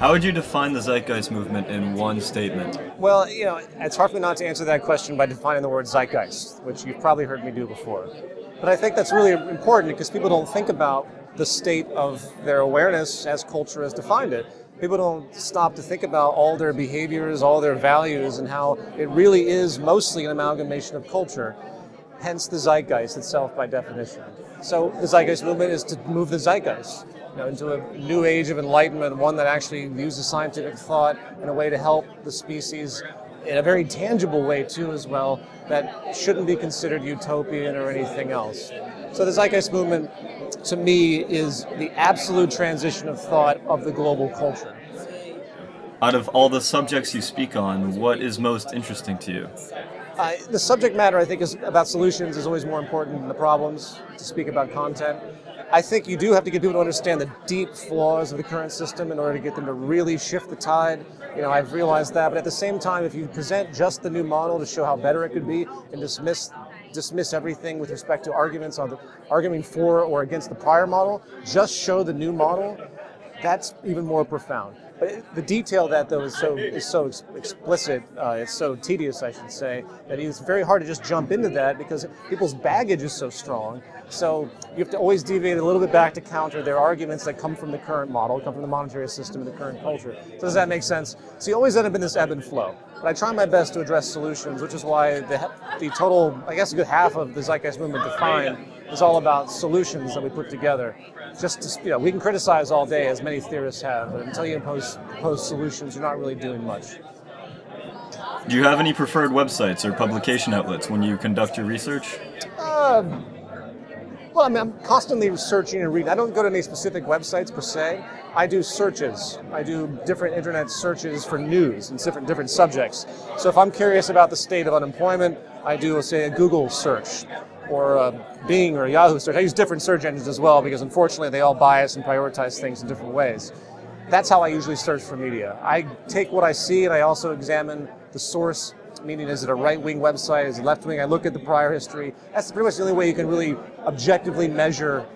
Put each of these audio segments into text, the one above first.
How would you define the Zeitgeist movement in one statement? Well, it's hard for me not to answer that question by defining the word Zeitgeist, which you've probably heard me do before. But I think that's really important because people don't think about the state of their awareness as culture has defined it. People don't stop to think about all their behaviors, all their values, and how it really is mostly an amalgamation of culture. Hence the Zeitgeist itself by definition. So the Zeitgeist movement is to move the Zeitgeist into a new age of enlightenment, one that actually uses scientific thought in a way to help the species in a very tangible way too as well, that shouldn't be considered utopian or anything else. So the Zeitgeist movement, to me, is the absolute transition of thought of the global culture. Out of all the subjects you speak on, what is most interesting to you? The subject matter, I think, is about solutions is always more important than the problems, to speak about content. I think you do have to get people to understand the deep flaws of the current system in order to get them to really shift the tide. I've realized that, but at the same time, if you present just the new model to show how better it could be and dismiss everything with respect to arguments on arguing for or against the prior model, just show the new model, that's even more profound. But the detail of that, though, is so explicit, it's so tedious, I should say, that it's very hard to just jump into that because people's baggage is so strong. So you have to always deviate a little bit back to counter their arguments that come from the current model, come from the monetary system and the current culture. So does that make sense? So you always end up in this ebb and flow. But I try my best to address solutions, which is why the total, I guess a good half of the Zeitgeist movement defined is all about solutions that we put together. Just to, we can criticize all day, as many theorists have, but until you impose solutions, you're not really doing much. Do you have any preferred websites or publication outlets when you conduct your research? Well, I'm constantly researching and reading. I don't go to any specific websites per se. I do searches. I do different internet searches for news and different subjects. So if I'm curious about the state of unemployment, I do, say, a Google search or a Bing or a Yahoo search. I use different search engines as well because unfortunately they all bias and prioritize things in different ways. That's how I usually search for media. I take what I see and I also examine the source, meaning is it a right-wing website, is it left-wing? I look at the prior history. That's pretty much the only way you can really objectively measure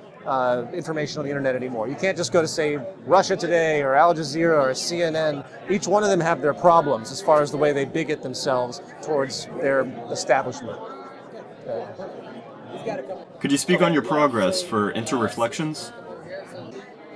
information on the internet anymore. You can't just go to, say, Russia Today or Al Jazeera or CNN. Each one of them have their problems as far as the way they bigot themselves towards their establishment. Could you speak on your progress for InterReflections?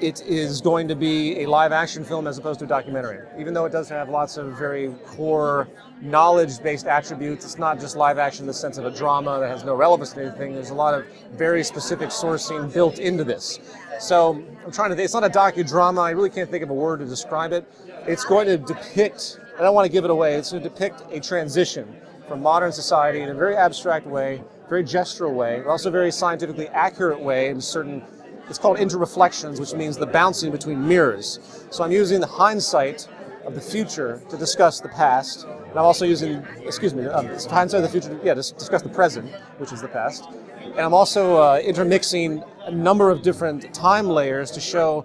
It is going to be a live-action film as opposed to a documentary. Even though it does have lots of very core knowledge-based attributes, it's not just live-action in the sense of a drama that has no relevance to anything. There's a lot of very specific sourcing built into this. So I'm trying to, it's not a docudrama. I really can't think of a word to describe it. It's going to depict, I don't want to give it away, it's going to depict a transition from modern society in a very abstract way, very gestural way, but also very scientifically accurate way in certain. It's called InterReflections, which means the bouncing between mirrors. So I'm using the hindsight of the future to discuss the past, and I'm also using, hindsight of the future to discuss the present, which is the past. And I'm also intermixing a number of different time layers to show,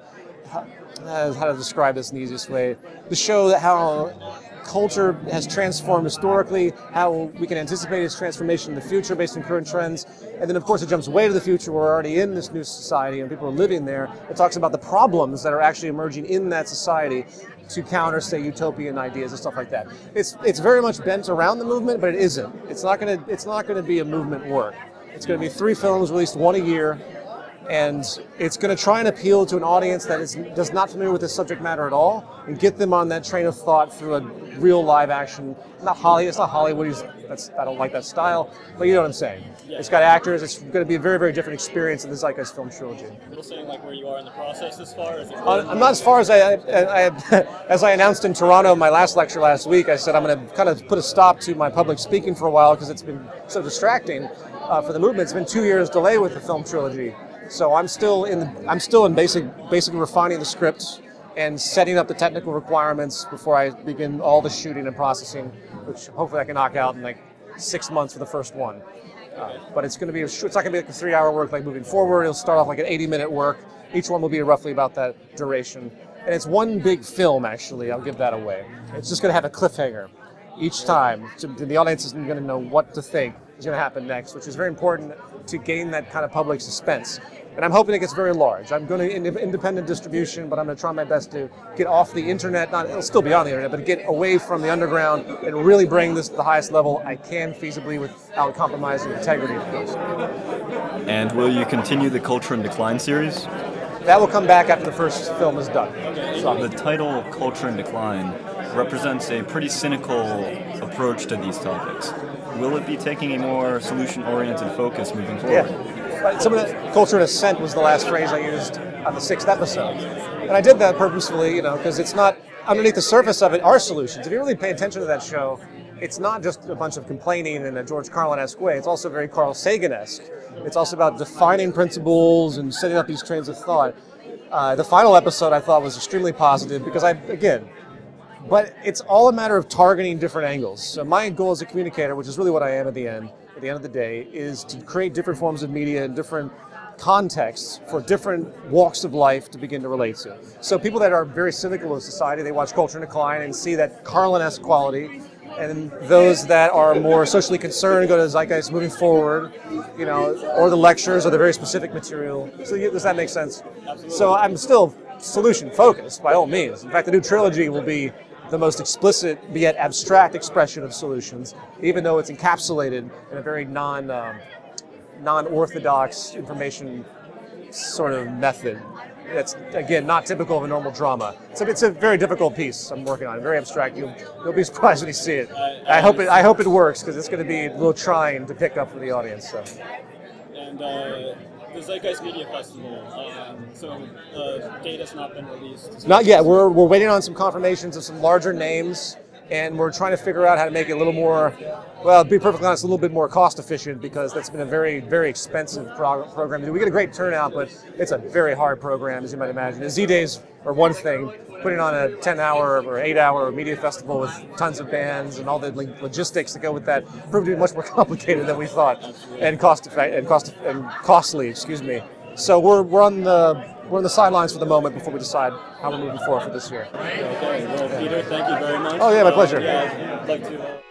how to describe this in the easiest way, to show that how culture has transformed historically, how we can anticipate its transformation in the future based on current trends, and then of course it jumps way to the future. We're already in this new society and people are living there. It talks about the problems that are actually emerging in that society to counter, say, utopian ideas and stuff like that. It's very much bent around the movement, but it isn't. It's not gonna be a movement work. It's gonna be 3 films, released 1 a year, and it's going to try and appeal to an audience that is not familiar with this subject matter at all, and get them on that train of thought through a real live action. It's not Hollywood. I don't like that style, but you know what I'm saying. Yeah. It's got actors. It's going to be a very, very different experience in the Zeitgeist film trilogy. You're saying like where you are in the process as far as I'm not as far as as I announced in Toronto in my last lecture last week. I said I'm going to kind of put a stop to my public speaking for a while because it's been so distracting for the movement. It's been 2 years delay with the film trilogy. So I'm still in basically refining the script and setting up the technical requirements before I begin all the shooting and processing, which hopefully I can knock out in like 6 months for the first one. But it's going to be it's not going to be like a 3-hour work like moving forward. It'll start off like an 80-minute work. Each one will be roughly about that duration, and it's one big film actually. I'll give that away. It's just going to have a cliffhanger each time. So the audience isn't going to know what to think is going to happen next, which is very important to gain that kind of public suspense. And I'm hoping it gets very large. I'm going to independent distribution, but I'm going to try my best to get off the internet. It'll still be on the internet, but get away from the underground and really bring this to the highest level I can feasibly without compromising integrity, of course. And will you continue the Culture in Decline series? That will come back after the first film is done. So the title Culture in Decline represents a pretty cynical approach to these topics. Will it be taking a more solution-oriented focus moving forward? Yeah. Some of the culture in ascent was the last phrase I used on the 6th episode. And I did that purposefully, because it's not, underneath the surface of it are solutions. If you really pay attention to that show, it's not just a bunch of complaining in a George Carlin-esque way. It's also very Carl Sagan-esque. It's also about defining principles and setting up these trains of thought. The final episode I thought was extremely positive because but it's all a matter of targeting different angles. So my goal as a communicator, which is really what I am at the end of the day, is to create different forms of media and different contexts for different walks of life to begin to relate to. So people that are very cynical of society, they watch Culture in Decline and see that Carlin-esque quality, and those that are more socially concerned go to Zeitgeist Moving Forward, or the lectures or the very specific material. So does that make sense? Absolutely. So I'm still solution focused by all means. In fact, the new trilogy will be the most explicit, yet abstract expression of solutions, even though it's encapsulated in a very non-orthodox information sort of method. That's, again, not typical of a normal drama. So it's a very difficult piece I'm working on, very abstract. You'll be surprised when you see it. I hope it works, because it's going to be a little trying to pick up for the audience. So. And the Zeitgeist Media Festival, date has not been released. Not yet. We're waiting on some confirmations of some larger names, and we're trying to figure out how to make it a little more, well, to be perfectly honest, a little bit more cost efficient, because that's been a very, very expensive program to do. We get a great turnout, but it's a very hard program, as you might imagine. The Zdays are one thing. Putting on a 10-hour or 8-hour media festival with tons of bands and all the logistics that go with that proved to be much more complicated than we thought, and costly. Excuse me. So we're on the sidelines for the moment before we decide how we're moving forward for this year. Okay. Well, Peter, thank you very much. Oh yeah, my pleasure. I'd like to.